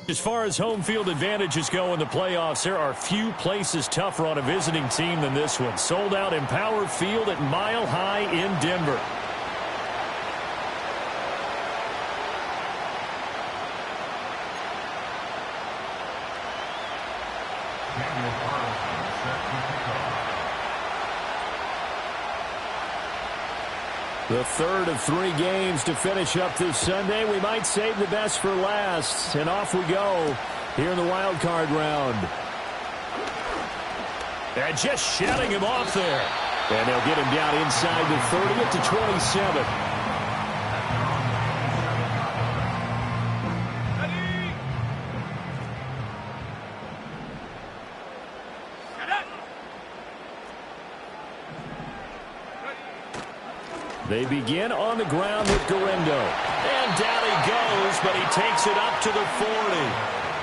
As far as home field advantages go in the playoffs, there are few places tougher on a visiting team than this one. Sold out Empower Field at Mile High in Denver. The third of 3 games to finish up this Sunday. We might save the best for last. And off we go here in the wild card round. And just shutting him off there. And they'll get him down inside the 30 to 27. They begin on the ground with Garendo. And down he goes, but he takes it up to the 40.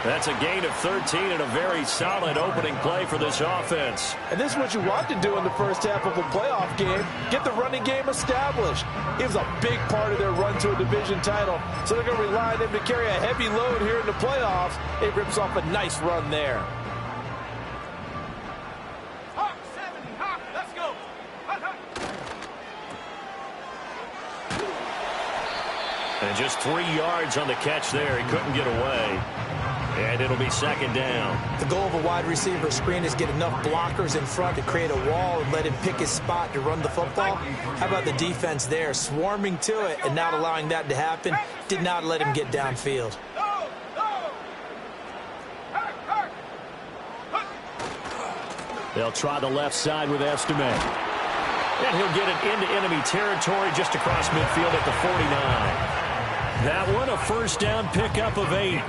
That's a gain of 13 and a very solid opening play for this offense. And this is what you want to do in the first half of a playoff game. Get the running game established. It was a big part of their run to a division title. So they're going to rely on him to carry a heavy load here in the playoffs. It rips off a nice run there. And just 3 yards on the catch there. He couldn't get away. And it'll be second down. The goal of a wide receiver screen is get enough blockers in front to create a wall and let him pick his spot to run the football. How about the defense there? Swarming to it and not allowing that to happen. Did not let him get downfield. They'll try the left side with Estime. And he'll get it into enemy territory just across midfield at the 49. That one, a first down pickup of 8.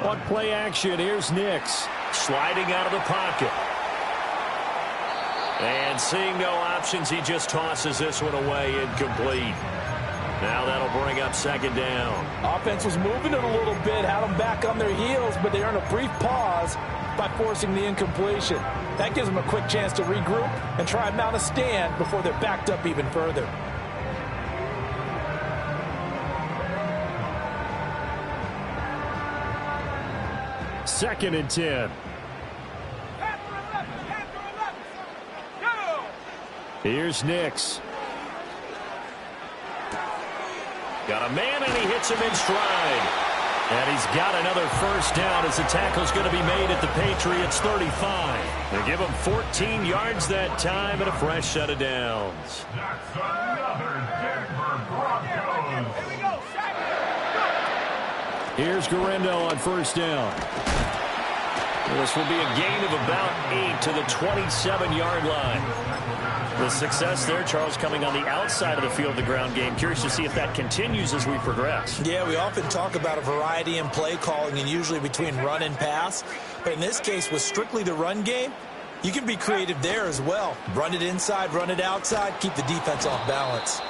On play action, here's Nix. Sliding out of the pocket. And seeing no options, he just tosses this one away incomplete. Now that'll bring up second down. Offense was moving it a little bit, had them back on their heels, but they earned a brief pause by forcing the incompletion. That gives them a quick chance to regroup and try and mount a stand before they're backed up even further. Second and 10. Here's Nix. Got a man, and he hits him in stride. And he's got another first down as the tackle's going to be made at the Patriots' 35. They give him 14 yards that time and a fresh set of downs. That's another Denver Broncos. Here we go. Here's Garendo on first down. This will be a gain of about 8 to the 27-yard line. The success there, Charles, coming on the outside of the field, the ground game. Curious to see if that continues as we progress. Yeah, we often talk about a variety in play calling and usually between run and pass. But in this case, with strictly the run game, you can be creative there as well. Run it inside, run it outside, keep the defense off balance.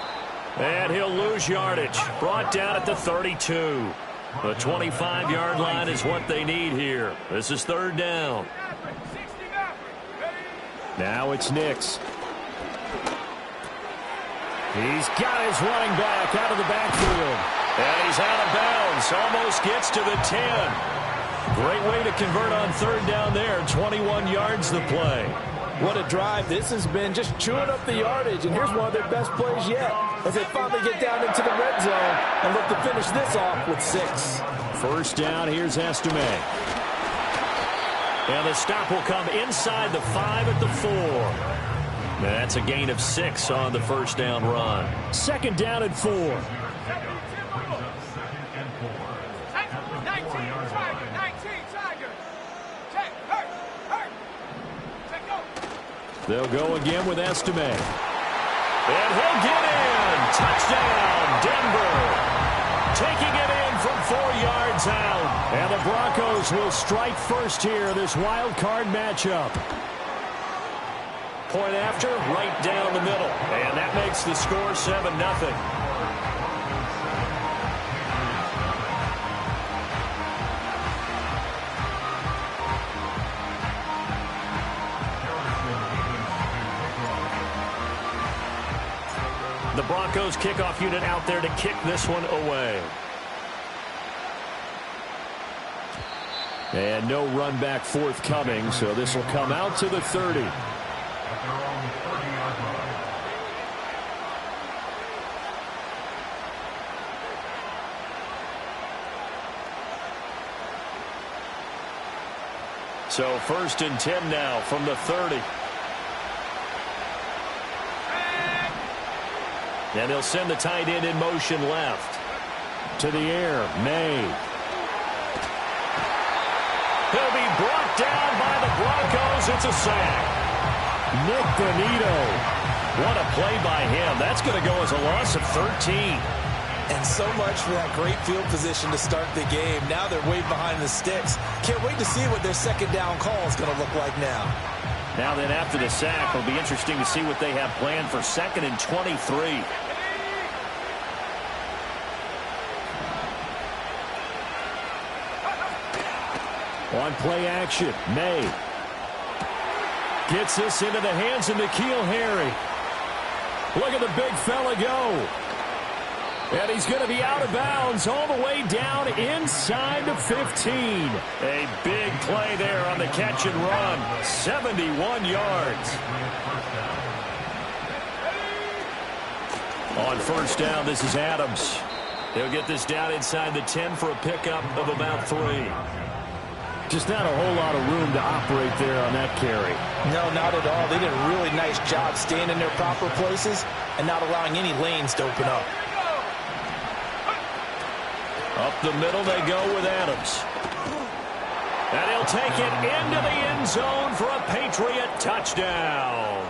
And he'll lose yardage. Brought down at the 32. The 25-yard line is what they need here. This is third down. Now it's Nix. He's got his running back out of the backfield. And he's out of bounds. Almost gets to the 10. Great way to convert on third down there. 21 yards the play. What a drive. This has been just chewing up the yardage. And here's one of their best plays yet as they finally get down into the red zone and look to finish this off with 6. First down, here's Estime. And the stop will come inside the 5 at the 4. That's a gain of 6 on the first down run. Second down and 4. They'll go again with Estime. And he'll get in. Touchdown, Denver. Taking it in from 4 yards out. And the Broncos will strike first here, this wild card matchup. Point after, right down the middle. And that makes the score 7-0. The Broncos kickoff unit out there to kick this one away. And no run back forthcoming, so this will come out to the 30. So 1st and 10 now from the 30. And they'll send the tight end in motion left. To the air, May. He'll be brought down by the Broncos. It's a sack. Nick Bonito. What a play by him. That's going to go as a loss of 13. And so much for that great field position to start the game. Now they're way behind the sticks. Can't wait to see what their second down call is going to look like now. Now then, after the sack, it'll be interesting to see what they have planned for 2nd and 23. On play action, May gets this into the hands of N'Keal Harry. Look at the big fella go. And he's going to be out of bounds all the way down inside the 15. A big play there on the catch and run. 71 yards. On 1st down, this is Adams. He'll get this down inside the 10 for a pickup of about 3. Just not a whole lot of room to operate there on that carry. No, not at all. They did a really nice job staying in their proper places and not allowing any lanes to open up. Up the middle they go with Adams. And he'll take it into the end zone for a Patriot touchdown.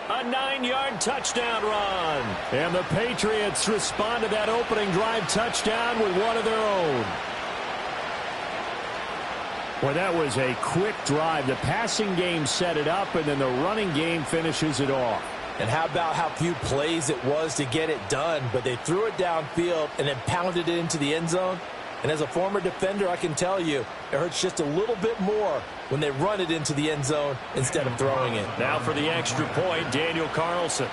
A 9-yard touchdown run. And the Patriots respond to that opening drive touchdown with one of their own. Well, that was a quick drive. The passing game set it up, and then the running game finishes it off. And how about how few plays it was to get it done, but they threw it downfield and then pounded it into the end zone. And as a former defender, I can tell you, it hurts just a little bit more when they run it into the end zone instead of throwing it. Now for the extra point, Daniel Carlson.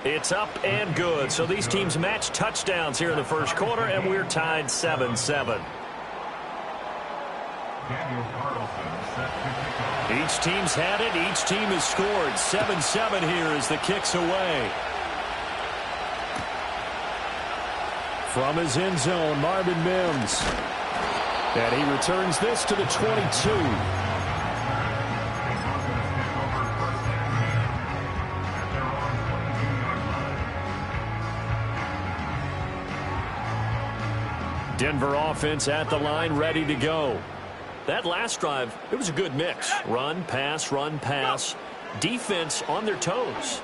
It's up and good. So these teams match touchdowns here in the first quarter, and we're tied 7-7. Each team's had it. Each team has scored. 7-7 here as the kick's away. From his end zone, Marvin Mims. And he returns this to the 22. Denver offense at the line, ready to go. That last drive, it was a good mix. Run, pass, defense on their toes.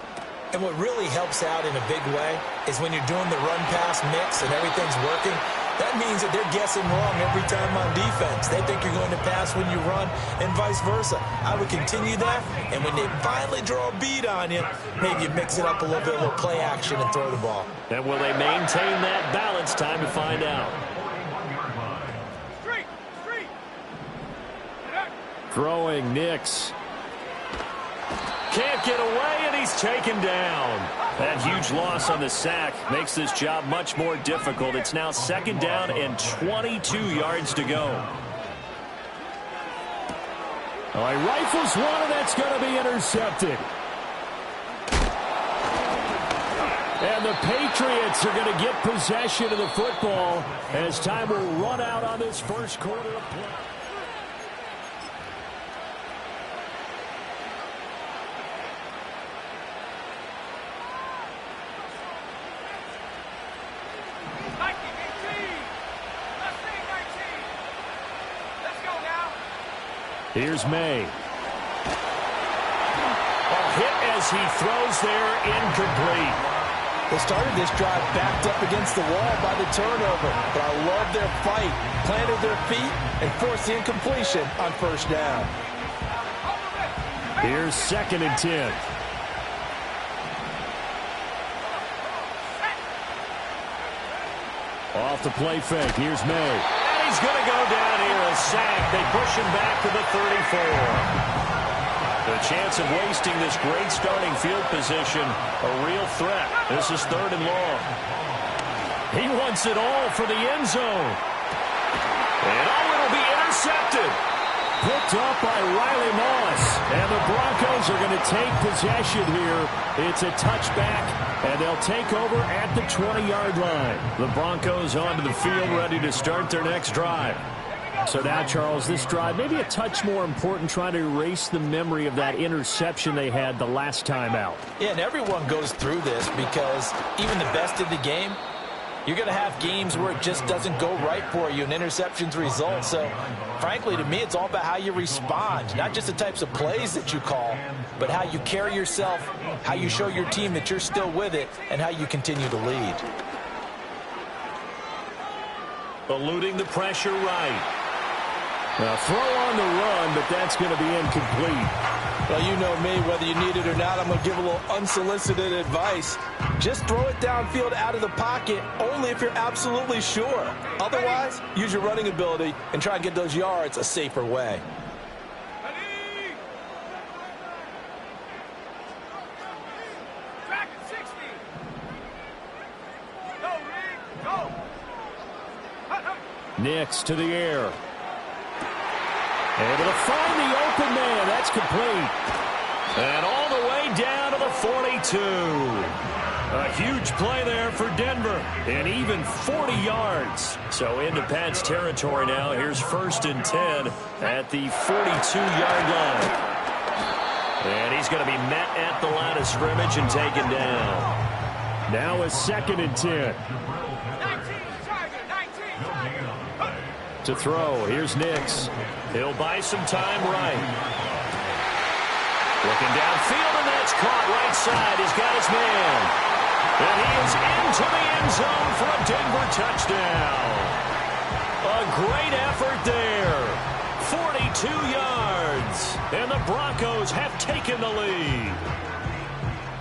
And what really helps out in a big way is when you're doing the run-pass mix and everything's working, that means that they're guessing wrong every time on defense. They think you're going to pass when you run and vice versa. I would continue that, and when they finally draw a beat on you, maybe you mix it up a little bit, a little play action, and throw the ball. And will they maintain that balance? Time to find out. Throwing Nix. Can't get away, and he's taken down. That huge loss on the sack makes this job much more difficult. It's now 2nd down and 22 yards to go. Oh, he rifles one, and that's going to be intercepted. And the Patriots are going to get possession of the football as time will run out on this first quarter of play. Here's May. as he throws there, incomplete. They started this drive backed up against the wall by the turnover, but I love their fight, planted their feet, and forced the incompletion on first down. Here's 2nd and 10. Off the play fake. Here's May. And he's going to go down here, a sack. They push him back to the 34. The chance of wasting this great starting field position, a real threat. This is 3rd and long. He wants it all for the end zone. And it'll be intercepted. Picked up by Riley Moss. And the Broncos are going to take possession here. It's a touchback, and they'll take over at the 20-yard line. The Broncos onto the field, ready to start their next drive. So now, Charles, this drive maybe a touch more important, trying to erase the memory of that interception they had the last time out. Yeah, and everyone goes through this because even the best in the game, you're going to have games where it just doesn't go right for you and interceptions result. So, frankly, to me, it's all about how you respond, not just the types of plays that you call, but how you carry yourself, how you show your team that you're still with it, and how you continue to lead. Eluding the pressure right. Now, throw on the run, but that's going to be incomplete. Well, you know me, whether you need it or not, I'm going to give a little unsolicited advice. Just throw it downfield out of the pocket only if you're absolutely sure. Otherwise, use your running ability and try and get those yards a safer way. Nix to the air. Able to find the open man. That's complete. And all the way down to the 42. A huge play there for Denver. And even 40 yards. So into Pat's territory now. Here's 1st and 10 at the 42-yard line. And he's going to be met at the line of scrimmage and taken down. Now a 2nd and 10. To throw. Here's Nix. He'll buy some time right. Looking downfield, and that's caught right side. He's got his man. And he is into the end zone for a Denver touchdown. A great effort there. 42 yards. And the Broncos have taken the lead.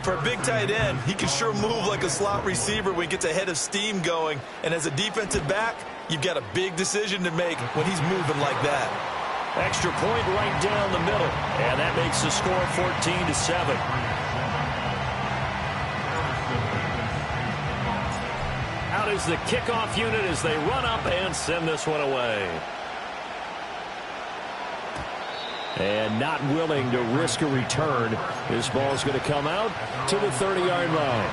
For a big tight end, he can sure move like a slot receiver when he gets a head of steam going. And as a defensive back, you've got a big decision to make when he's moving like that. Extra point right down the middle. And that makes the score 14-7. Out is the kickoff unit as they run up and send this one away. And not willing to risk a return. This ball is going to come out to the 30-yard line.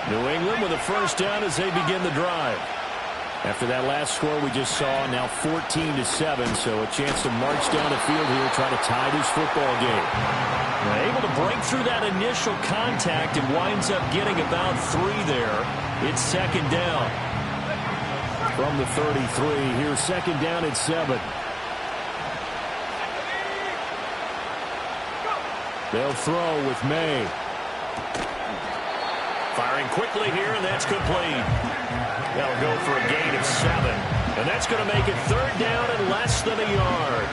New England with a first down as they begin the drive. After that last score we just saw, now 14-7, so a chance to march down the field here, try to tie this football game. Now, able to break through that initial contact and winds up getting about 3 there. It's 2nd down. From the 33, here's 2nd down at 7. They'll throw with May. Firing quickly here, and that's complete. That'll go for a gain of 7. And that's going to make it 3rd down and less than a yard.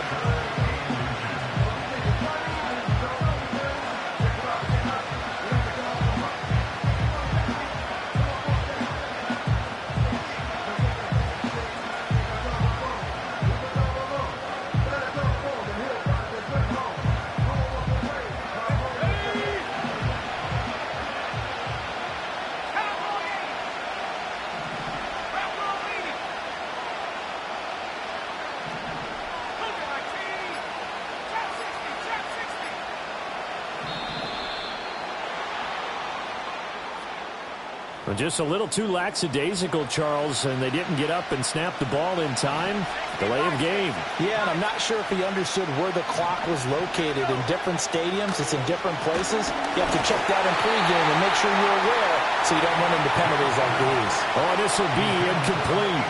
Just a little too lackadaisical, Charles, and they didn't get up and snap the ball in time. Delay of game. Yeah, and I'm not sure if he understood where the clock was located. In different stadiums, it's in different places. You have to check that in pregame and make sure you're aware so you don't run into penalties like these. Oh, this will be incomplete.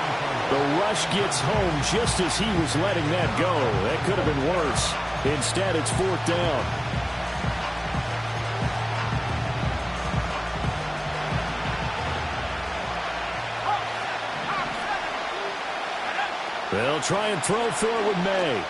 The rush gets home just as he was letting that go. That could have been worse. Instead, it's 4th down. They'll try and throw for it with May.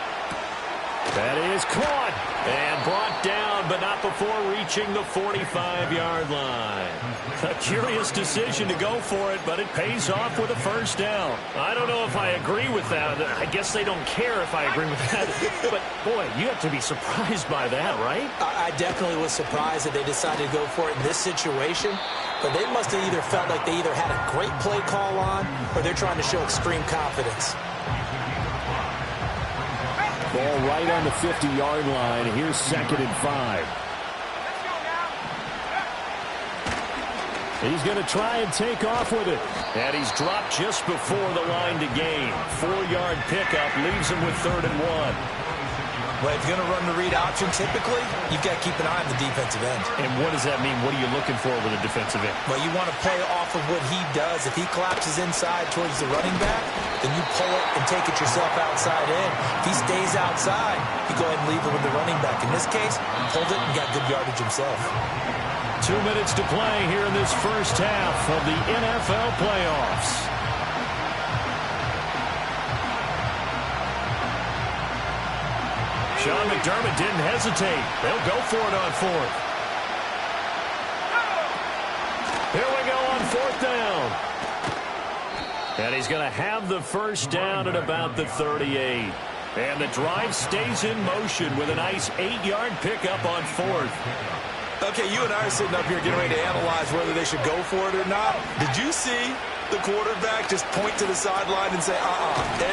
That is caught and brought down, but not before reaching the 45-yard line. A curious decision to go for it, but it pays off with a 1st down. I don't know if I agree with that. I guess they don't care if I agree with that. But, boy, you have to be surprised by that, right? I definitely was surprised that they decided to go for it in this situation. But they must have either felt like they either had a great play call on or they're trying to show extreme confidence. Ball right on the 50-yard line. Here's 2nd and 5. He's going to try and take off with it. And he's dropped just before the line to gain. 4-yard pickup leaves him with 3rd and 1. Well, if you're going to run the read option, typically, you've got to keep an eye on the defensive end. And what does that mean? What are you looking for with a defensive end? Well, you want to play off of what he does. If he collapses inside towards the running back, then you pull it and take it yourself outside in. If he stays outside, you go ahead and leave it with the running back. In this case, pulled it and got good yardage himself. 2 minutes to play here in this first half of the NFL playoffs. Sean McDermott didn't hesitate. They'll go for it on 4th. Here we go on 4th down. And he's going to have the 1st down at about the 38. And the drive stays in motion with a nice 8-yard pickup on 4th. Okay, you and I are sitting up here getting ready to analyze whether they should go for it or not. Did you see the quarterback just point to the sideline and say,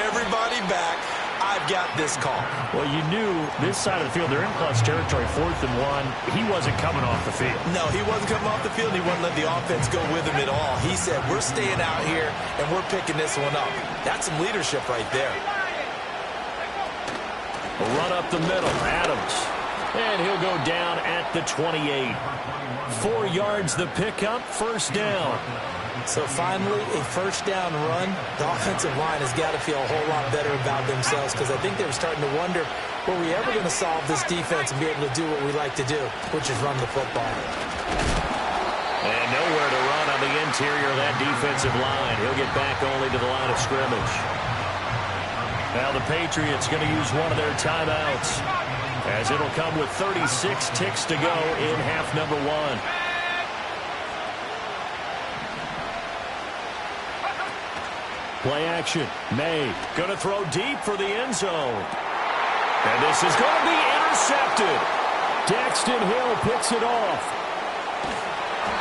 everybody back, I've got this call? Well, you knew this side of the field, they're in plus territory, 4th and 1. He wasn't coming off the field. No, he wasn't coming off the field. He wouldn't let the offense go with him at all. He said, we're staying out here, and we're picking this one up. That's some leadership right there. A run up the middle, Adams. And he'll go down at the 28. 4 yards the pickup, 1st down. So finally, a 1st down run. The offensive line has got to feel a whole lot better about themselves because I think they were starting to wonder, were we ever going to solve this defense and be able to do what we like to do, which is run the football. And nowhere to run on the interior of that defensive line. He'll get back only to the line of scrimmage. Now the Patriots going to use one of their timeouts, as it'll come with 36 ticks to go in half number 1. Play action. May going to throw deep for the end zone. And this is going to be intercepted. Daxton Hill picks it off.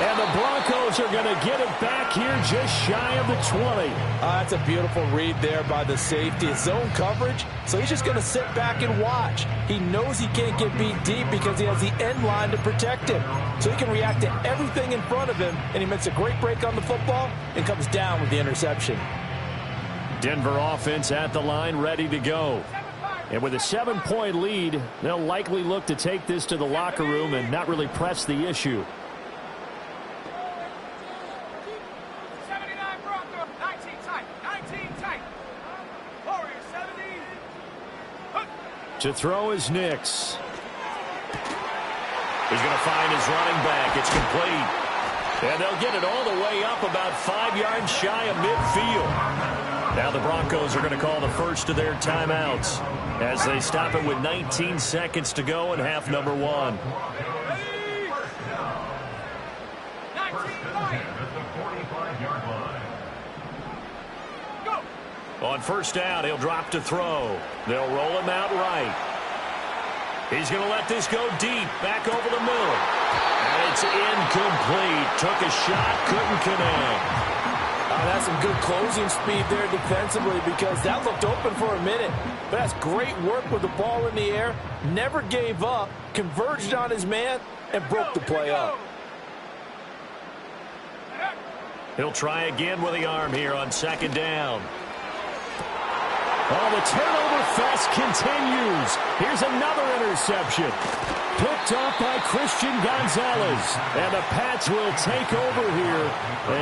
And the Broncos are going to get it back here just shy of the 20. That's a beautiful read there by the safety. It's zone coverage, so he's just going to sit back and watch. He knows he can't get beat deep because he has the end line to protect him. So he can react to everything in front of him, and he makes a great break on the football and comes down with the interception. Denver offense at the line, ready to go. And with a 7-point lead, they'll likely look to take this to the locker room and not really press the issue. To throw is Nix. He's going to find his running back. It's complete. And they'll get it all the way up about 5 yards shy of midfield. Now the Broncos are going to call the first of their timeouts as they stop it with 19 seconds to go in half number 1. On 1st down, he'll drop to throw. They'll roll him out right. He's going to let this go deep, back over the middle. And it's incomplete. Took a shot, couldn't connect. That's some good closing speed there defensively because that looked open for a minute. But that's great work with the ball in the air. Never gave up, converged on his man, and broke the play up. He'll try again with the arm here on 2nd down. Oh, the turnover fest continues. Here's another interception. Picked off by Christian Gonzalez. And the Pats will take over here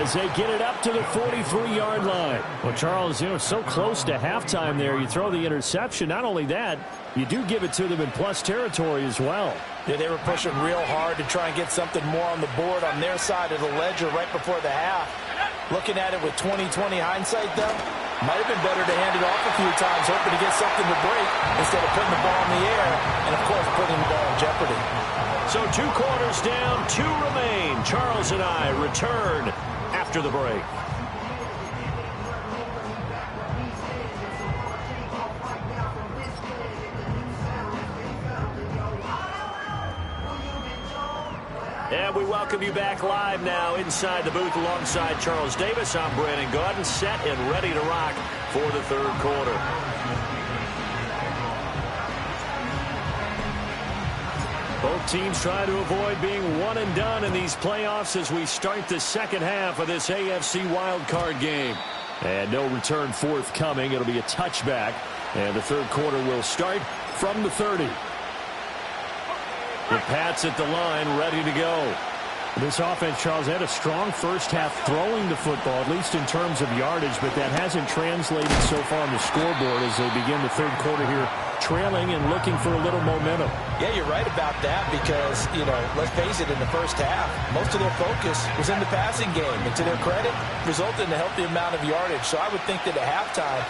as they get it up to the 43-yard line. Well, Charles, so close to halftime there. You throw the interception. Not only that, you do give it to them in plus territory as well. Yeah, they were pushing real hard to try and get something more on the board on their side of the ledger right before the half. Looking at it with 20/20 hindsight, though, might have been better to hand it off a few times, hoping to get something to break instead of putting the ball in the air and, of course, putting the ball in jeopardy. So 2 quarters down, 2 remain. Charles and I return after the break. And we welcome you back live now inside the booth alongside Charles Davis. I'm Brandon Gaudin, set and ready to rock for the third quarter. Both teams try to avoid being one and done in these playoffs as we start the second half of this AFC wildcard game. And no return forthcoming. It'll be a touchback. And the third quarter will start from the 30. The Pats at the line, ready to go. This offense, Charles, had a strong first half throwing the football, at least in terms of yardage, but that hasn't translated so far on the scoreboard as they begin the third quarter here, trailing and looking for a little momentum. Yeah, you're right about that because, let's face it, in the first half, most of their focus was in the passing game. And to their credit, resulted in a healthy amount of yardage. So I would think that at halftime,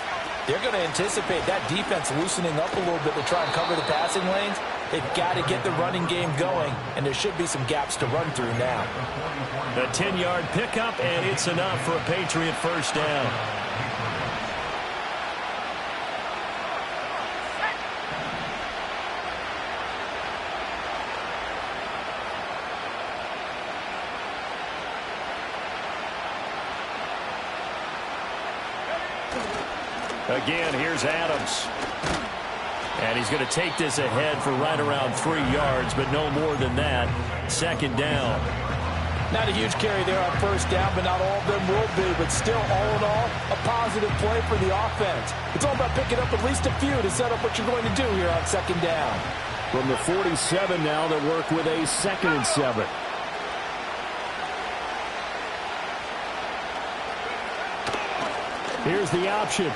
they're going to anticipate that defense loosening up a little bit to try and cover the passing lanes. They've got to get the running game going, and there should be some gaps to run through now. A 10-yard pickup, and it's enough for a Patriot first down. Again, here's Adams. And he's going to take this ahead for right around 3 yards, but no more than that. Second down. Not a huge carry there on first down, but not all of them will be. But still, all in all, a positive play for the offense. It's all about picking up at least a few to set up what you're going to do here on second down. From the 47 now, they work with a 2nd and 7. Here's the option.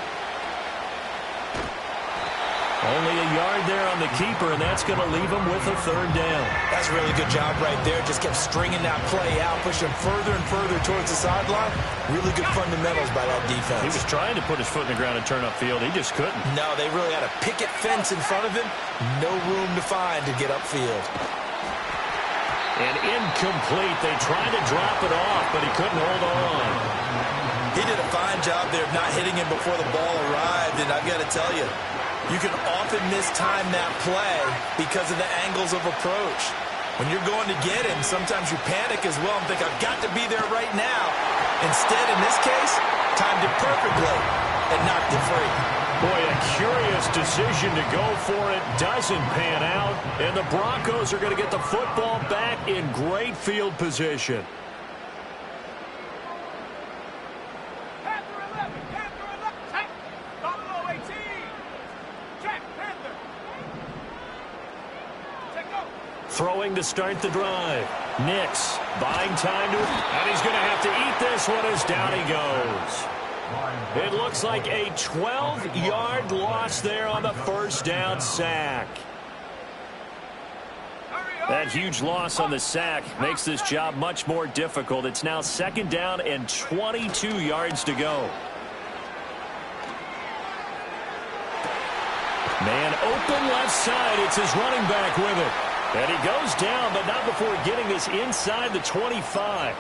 Only a yard there on the keeper, and that's going to leave him with a third down. That's a really good job right there. Just kept stringing that play out, pushing further and further towards the sideline. Really good fundamentals by that defense. He was trying to put his foot in the ground and turn upfield. He just couldn't. No, they really had a picket fence in front of him. No room to find to get upfield. And incomplete. They tried to drop it off, but he couldn't hold on. He did a fine job there of not hitting him before the ball arrived, and I've got to tell you, you can often mistime that play because of the angles of approach. When you're going to get him, sometimes you panic as well and think, I've got to be there right now. Instead, in this case, timed it perfectly and knocked it free. Boy, a curious decision to go for it. Doesn't pan out. And the Broncos are going to get the football back in great field position. Throwing to start the drive. Nix buying time to, and he's going to have to eat this one as down he goes. It looks like a 12-yard loss there on the first down sack. That huge loss on the sack makes this job much more difficult. It's now second down and 22 yards to go. Man open left side. It's his running back with it. And he goes down, but not before getting this inside the 25.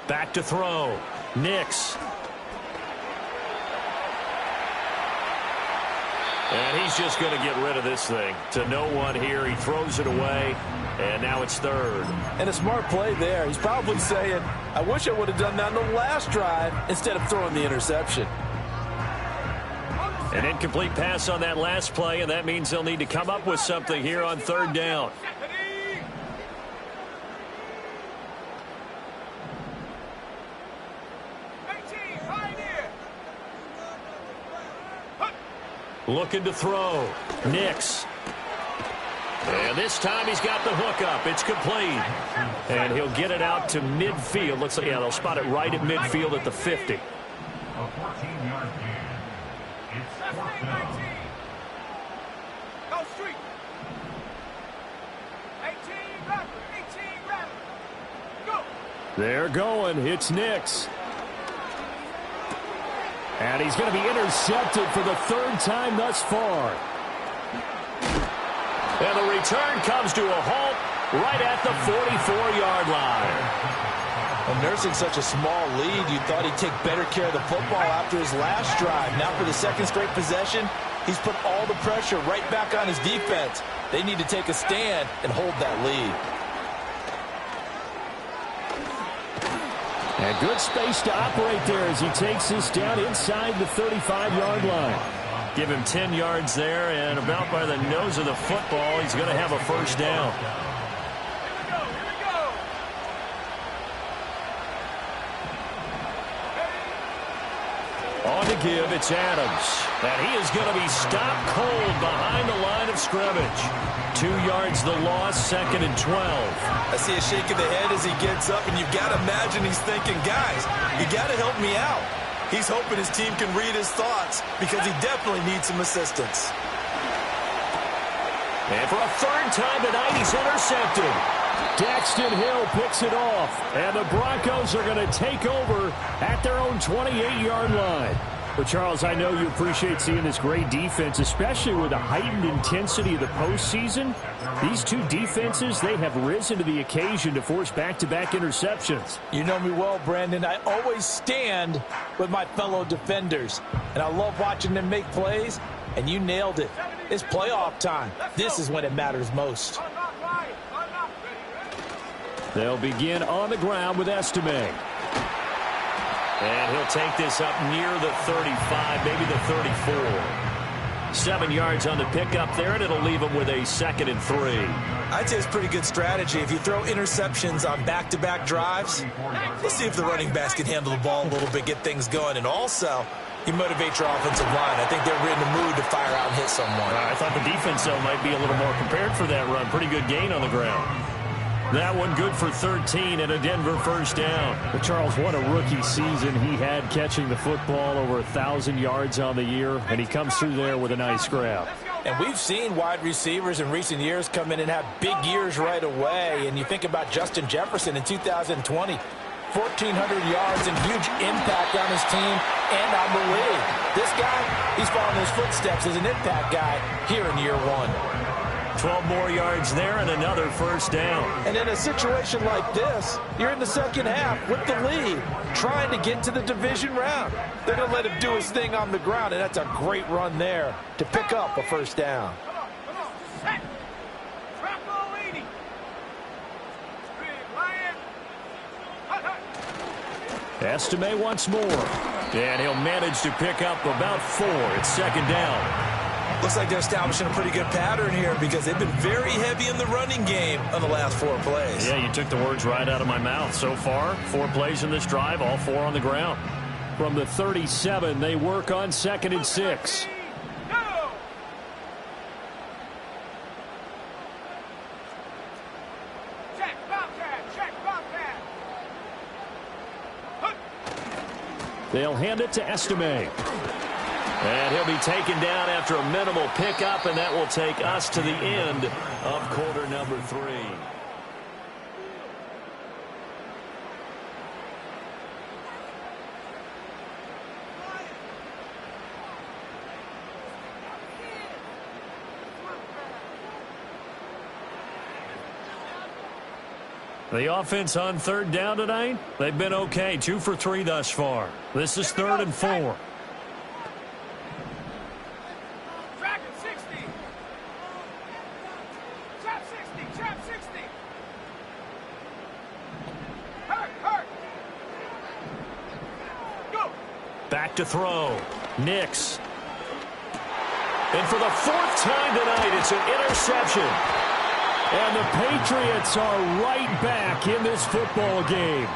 Back to throw. Nix. And he he's just going to get rid of this thing. To no one here, he throws it away, and now it's third. And a smart play there. He's probably saying, I wish I would have done that on the last drive instead of throwing the interception. An incomplete pass on that last play, and that means they'll need to come up with something here on third down. Looking to throw. Nix. And this time he's got the hook up. It's complete. And he'll get it out to midfield. Looks like, yeah, they'll spot it right at midfield at the 50. A 14-yard gain. It's fourth down. Go street. 18 rapid. Go. They're going. It's Nix. And he's going to be intercepted for the third time thus far. And the return comes to a halt right at the 44-yard line. And nursing such a small lead, you thought he'd take better care of the football after his last drive. Now for the second straight possession, he's put all the pressure right back on his defense. They need to take a stand and hold that lead. And good space to operate there as he takes this down inside the 35-yard line. Give him 10 yards there, and about by the nose of the football, he's going to have a first down. On to give, it's Adams. And he is going to be stopped cold behind the line of scrimmage. 2 yards the loss, 2nd and 12. I see a shake of the head as he gets up, and you've got to imagine he's thinking, guys, you got to help me out. He's hoping his team can read his thoughts because he definitely needs some assistance. And for a third time tonight, he's intercepted. Daxton Hill picks it off, and the Broncos are going to take over at their own 28-yard line. But, Charles, I know you appreciate seeing this great defense, especially with the heightened intensity of the postseason. These two defenses, they have risen to the occasion to force back-to-back interceptions. You know me well, Brandon. I always stand with my fellow defenders, and I love watching them make plays, and you nailed it. It's playoff time. This is when it matters most. They'll begin on the ground with Estime. And he'll take this up near the 35, maybe the 34. 7 yards on the pickup there, and it'll leave him with a 2nd and 3. I'd say it's pretty good strategy. If you throw interceptions on back-to-back drives, let's see if the running backs can handle the ball a little bit, get things going. And also, you motivate your offensive line. I think they're in the mood to fire out and hit someone. I thought the defense, though, might be a little more prepared for that run. Pretty good gain on the ground. That one good for 13 and a Denver first down. But Charles, what a rookie season he had catching the football, over 1,000 yards on the year, and he comes through there with a nice grab. And we've seen wide receivers in recent years come in and have big years right away. And you think about Justin Jefferson in 2020, 1,400 yards and huge impact on his team and on the league. This guy, he's following his footsteps as an impact guy here in year one. 12 more yards there and another first down. And in a situation like this, you're in the second half with the lead, trying to get to the division round. They're going to let him do his thing on the ground, and that's a great run there to pick up a first down. Estime once more. And he'll manage to pick up about 4. It's second down. Looks like they're establishing a pretty good pattern here because they've been very heavy in the running game on the last 4 plays. Yeah, you took the words right out of my mouth. So far, 4 plays in this drive, all 4 on the ground. From the 37, they work on 2nd and 6. They'll hand it to Estime. And he'll be taken down after a minimal pickup, and that will take us to the end of quarter number 3. The offense on third down tonight, they've been okay. 2 for 3 thus far. This is 3rd and 4. 60, trap 60. Hurt. Go. Back to throw. Nix. And for the fourth time tonight, it's an interception. And the Patriots are right back in this football game.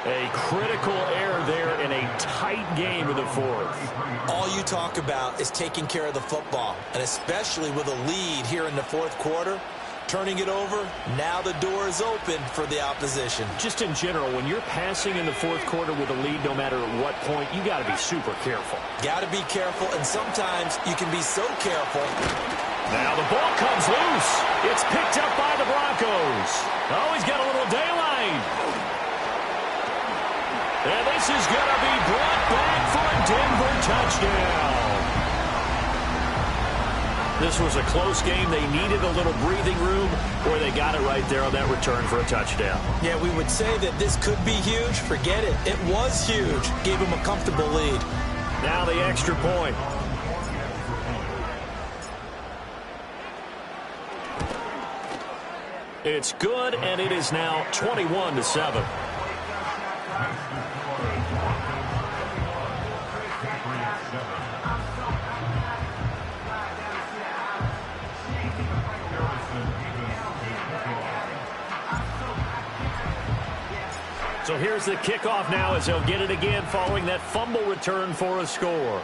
A critical error there in a tight game in the fourth. All you talk about is taking care of the football, and especially with a lead here in the fourth quarter. Turning it over, now the door is open for the opposition. Just in general, when you're passing in the fourth quarter with a lead, no matter at what point, you got to be super careful. Got to be careful, and sometimes you can be so careful. Now the ball comes loose. It's picked up by the Broncos. Oh, he's got a little daylight. And this is going to be brought back for a Denver touchdown. This was a close game. They needed a little breathing room, or they got it right there on that return for a touchdown. Yeah, we would say that this could be huge. Forget it. It was huge. Gave him a comfortable lead. Now the extra point. It's good, and it is now 21-7. So here's the kickoff now as they'll get it again following that fumble return for a score.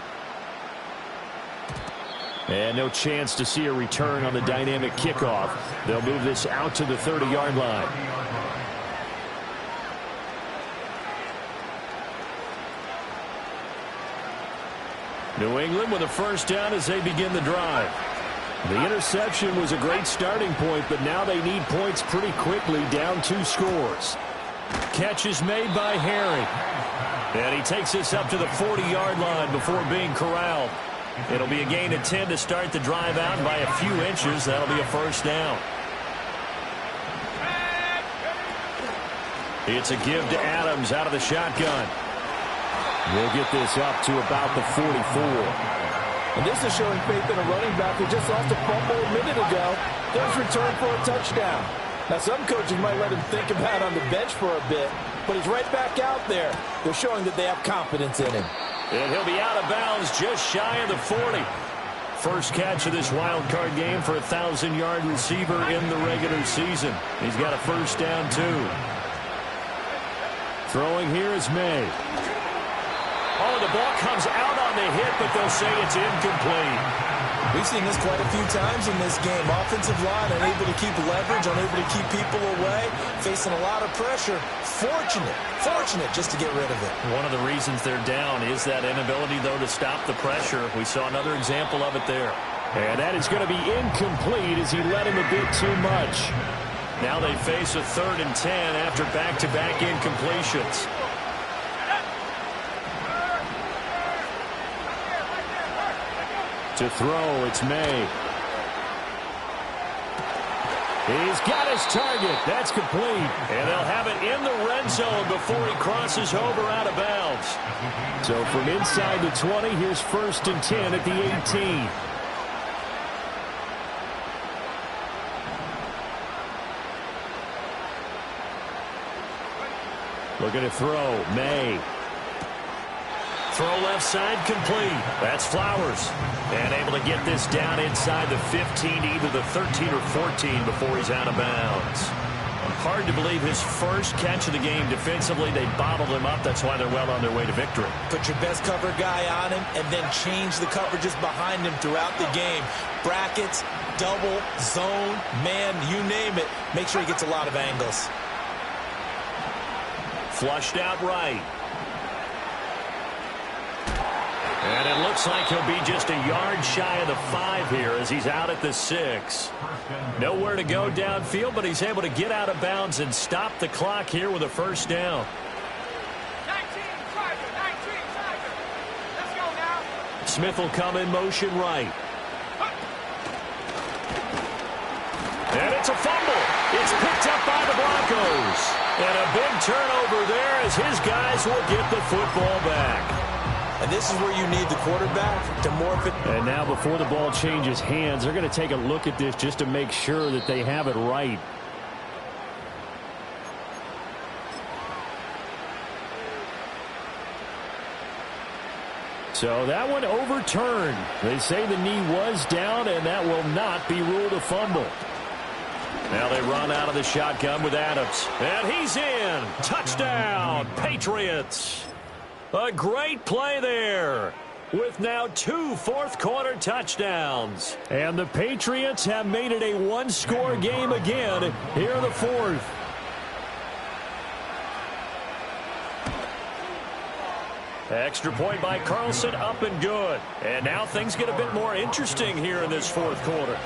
And no chance to see a return on the dynamic kickoff. They'll move this out to the 30-yard line. New England with a first down as they begin the drive. The interception was a great starting point, but now they need points pretty quickly, down 2 scores. Catch is made by Harry. And he takes this up to the 40-yard line before being corralled. It'll be a gain of 10 to start the drive out, and by a few inches, that'll be a first down. It's a give to Adams out of the shotgun. We'll get this up to about the 44. And this is showing faith in a running back who just lost a fumble a minute ago. There's return for a touchdown. Now, some coaches might let him think about on the bench for a bit, but he's right back out there. They're showing that they have confidence in him. And he'll be out of bounds just shy of the 40. First catch of this wild card game for a 1,000-yard receiver in the regular season. He's got a first down, too. Throwing here is May. Oh, the ball comes out on the hit, but they'll say it's incomplete. We've seen this quite a few times in this game. Offensive line unable to keep leverage, unable to keep people away, facing a lot of pressure. Fortunate just to get rid of it. One of the reasons they're down is that inability, though, to stop the pressure. We saw another example of it there. And that is going to be incomplete as he led him a bit too much. Now they face a 3rd and 10 after back-to-back incompletions. To throw, it's May. He's got his target. That's complete. And they'll have it in the red zone before he crosses over out of bounds. So from inside the 20, here's 1st and 10 at the 18. Looking to throw, May. Throw left side complete. That's Flowers. And able to get this down inside the 15, either the 13 or 14 before he's out of bounds. Hard to believe his first catch of the game defensively. They bottled him up. That's why they're well on their way to victory. Put your best cover guy on him and then change the coverages behind him throughout the game. Brackets, double, zone, man, you name it. Make sure he gets a lot of angles. Flushed out right. And it looks like he'll be just a yard shy of the 5 here as he's out at the 6. Nowhere to go downfield, but he's able to get out of bounds and stop the clock here with a first down. 19, Tiger. Let's go now. Smith will come in motion right. And it's a fumble. It's picked up by the Broncos. And a big turnover there as his guys will get the football back. And this is where you need the quarterback to morph it. And now before the ball changes hands, they're going to take a look at this just to make sure that they have it right. So that one overturned. They say the knee was down, and that will not be ruled a fumble. Now they run out of the shotgun with Adams. And he's in. Touchdown, Patriots. A great play there, with now 2 fourth-quarter touchdowns. And the Patriots have made it a one-score game again here in the fourth. Extra point by Carlson, up and good. And now things get a bit more interesting here in this fourth quarter.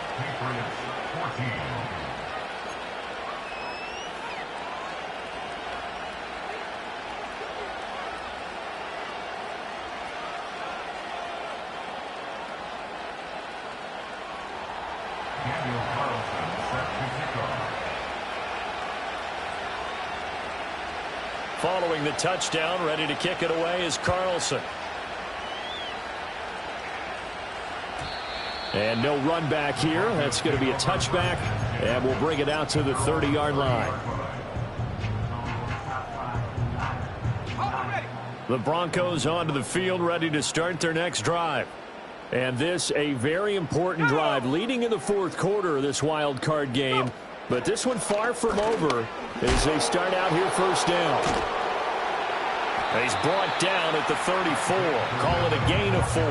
Following the touchdown, ready to kick it away is Carlson. And no run back here. That's going to be a touchback, and we'll bring it out to the 30-yard line. The Broncos onto the field, ready to start their next drive. And this a very important drive leading in the fourth quarter of this wild card game. But this one far from over as they start out here first down. He's brought down at the 34. Call it a gain of 4.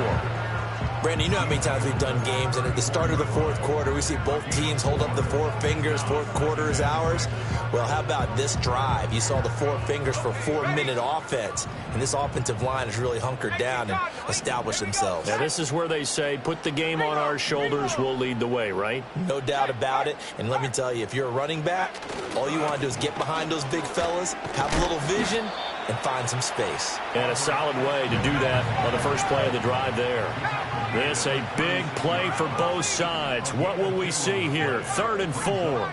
Brandon, you know how many times we've done games, and at the start of the fourth quarter, we see both teams hold up the 4 fingers, fourth quarter is ours. Well, how about this drive? You saw the 4 fingers for 4-minute offense, and this offensive line has really hunkered down and established themselves. Now, this is where they say, put the game on our shoulders, we'll lead the way, right? No doubt about it, and let me tell you, if you're a running back, all you want to do is get behind those big fellas, have a little vision, and find some space. And a solid way to do that on the first play of the drive there. This a big play for both sides. What will we see here? 3rd and 4.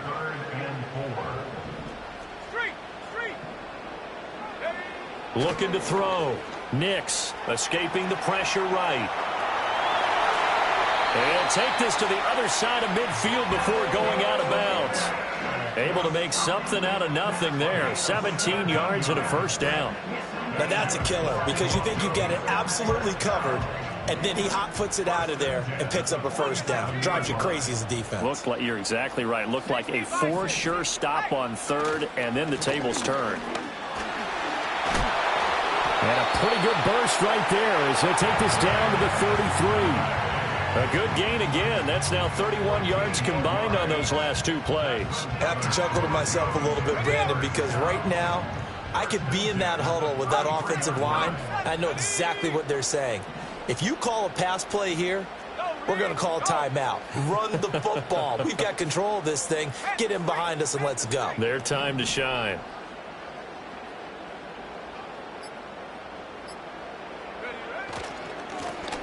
Looking to throw. Nix escaping the pressure right. And take this to the other side of midfield before going out of bounds. Able to make something out of nothing there. 17 yards and a first down. Now that's a killer because you think you've got it absolutely covered, and then he hot-foots it out of there and picks up a first down. Drives you crazy as a defense. Looked like, you're exactly right. Looked like a for sure stop on 3rd, and then the tables turn. And a pretty good burst right there as they take this down to the 33. A good gain again. That's now 31 yards combined on those last 2 plays. I have to chuckle to myself a little bit, Brandon, because right now I could be in that huddle with that offensive line. I know exactly what they're saying. If you call a pass play here, we're going to call a timeout. Run the football. We've got control of this thing. Get in behind us and let's go. Their time to shine.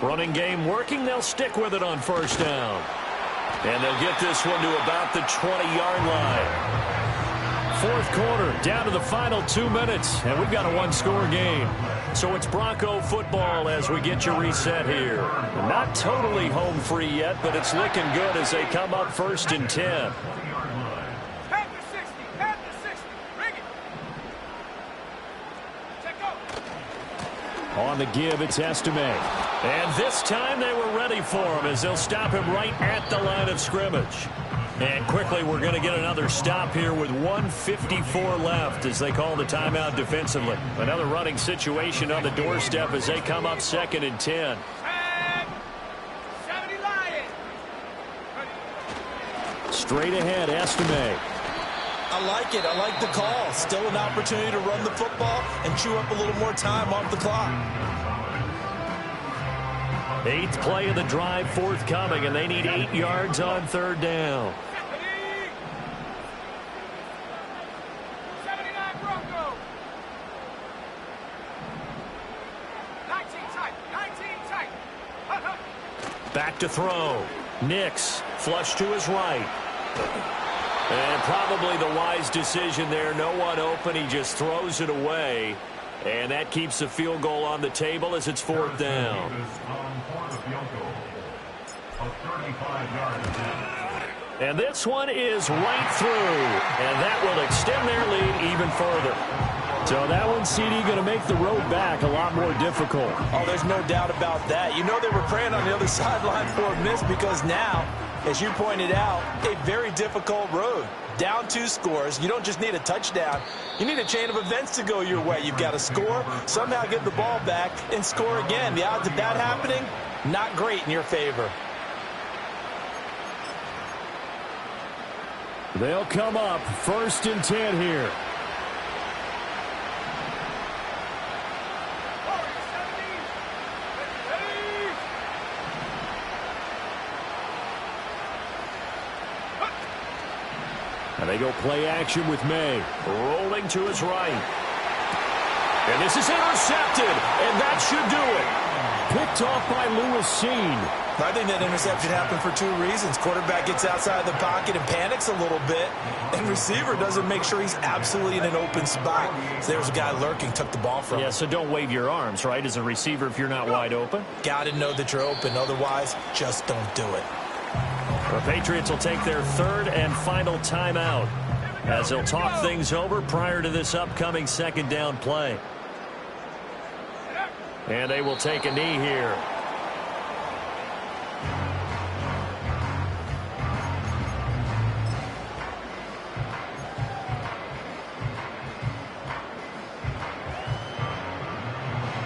Running game working. They'll stick with it on first down. And they'll get this one to about the 20-yard line. Fourth quarter, down to the final 2 minutes, and we've got a one-score game. So it's Bronco football as we get you reset here. Not totally home free yet, but it's looking good as they come up 1st and 10. On the give, it's Estime. And this time they were ready for him as they'll stop him right at the line of scrimmage. And quickly we're going to get another stop here with 1:54 left as they call the timeout defensively. Another running situation on the doorstep as they come up 2nd and 10. Straight ahead, Estime. I like it. I like the call. Still an opportunity to run the football and chew up a little more time off the clock. 8th play of the drive forthcoming, and they need 8 yards on 3rd down. 79 Bronco. 19 tight. Back to throw. Nix flush to his right. And probably the wise decision there. No one open. He just throws it away. And that keeps the field goal on the table as it's 4th down. And this one is right through. And that will extend their lead even further. So that one, CD, going to make the road back a lot more difficult. Oh, there's no doubt about that. You know they were praying on the other sideline for a miss because now, as you pointed out, a very difficult road. Down 2 scores. You don't just need a touchdown. You need a chain of events to go your way. You've got to score, somehow get the ball back, and score again. The odds of that happening, not great in your favor. They'll come up 1st and 10 here. And they go play action with May. Rolling to his right. And this is intercepted. And that should do it. Picked off by Lewis Seen. I think that interception happened for 2 reasons. Quarterback gets outside the pocket and panics a little bit. And receiver doesn't make sure he's absolutely in an open spot. So there's a guy lurking, took the ball from him. Yeah, so don't wave your arms, right, as a receiver if you're not wide open. Got to know that you're open. Otherwise, just don't do it. The Patriots will take their 3rd and final timeout as they'll talk things over prior to this upcoming 2nd down play. And they will take a knee here.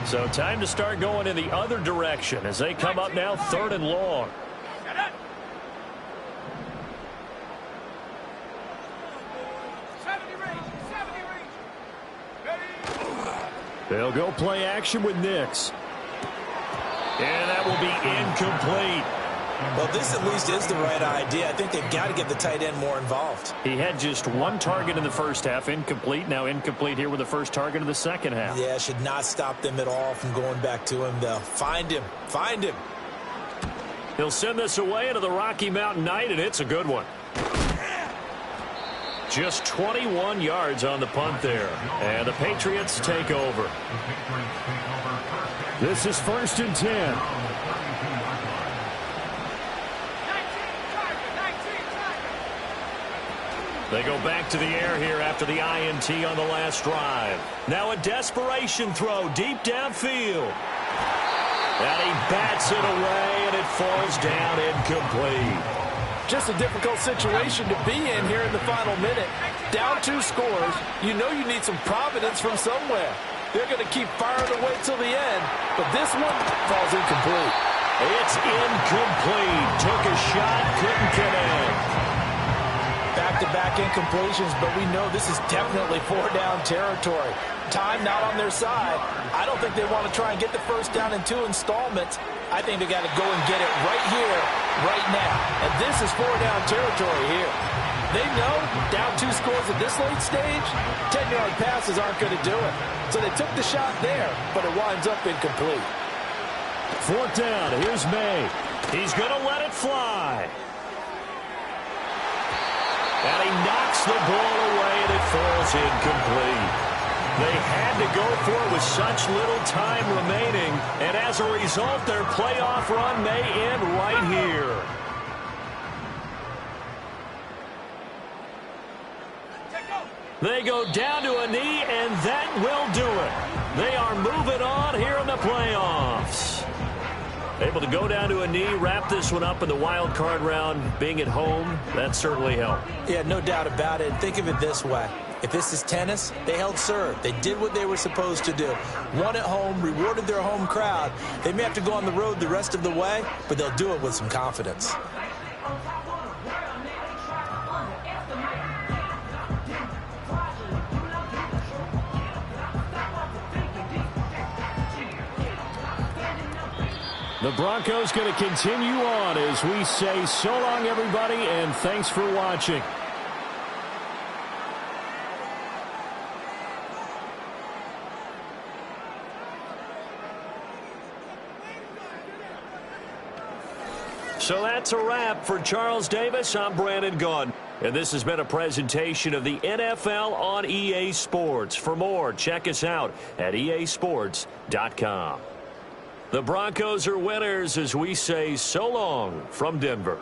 So time to start going in the other direction as they come up now 3rd and long. They'll go play action with Nix. And that will be incomplete. Well, this at least is the right idea. I think they've got to get the tight end more involved. He had just 1 target in the first half, incomplete. Now incomplete here with the first target of the second half. Yeah, should not stop them at all from going back to him, though. Find him. Find him. He'll send this away into the Rocky Mountain Night, and it's a good one. Just 21 yards on the punt there. And the Patriots take over. This is 1st and 10. They go back to the air here after the INT on the last drive. Now a desperation throw deep downfield. And he bats it away, and it falls down incomplete. Just a difficult situation to be in here in the final minute. Down 2 scores, you know you need some providence from somewhere. They're going to keep firing away till the end, but this one falls incomplete. It's incomplete. Took a shot, couldn't connect. Back-to-back incompletions, but we know this is definitely 4-down territory. Time not on their side. I don't think they want to try and get the first down in 2 installments. I think they got to go and get it right here, right now. And this is 4-down territory here. They know down 2 scores at this late stage, 10-yard passes aren't going to do it. So they took the shot there, but it winds up incomplete. 4th down. Here's May. He's going to let it fly. And he knocks the ball away, and it falls incomplete. They had to go for it with such little time remaining, and as a result, their playoff run may end right here. They go down to a knee, and that will do it. They are moving on here in the playoffs. Able to go down to a knee, wrap this one up in the wild card round. Being at home, that certainly helped. Yeah, no doubt about it. Think of it this way. If this is tennis, they held serve. They did what they were supposed to do. Won at home, rewarded their home crowd. They may have to go on the road the rest of the way, but they'll do it with some confidence. The Broncos going to continue on as we say so long, everybody, and thanks for watching. So that's a wrap for Charles Davis. I'm Brandon Gaudin. And this has been a presentation of the NFL on EA Sports. For more, check us out at easports.com. The Broncos are winners as we say so long from Denver.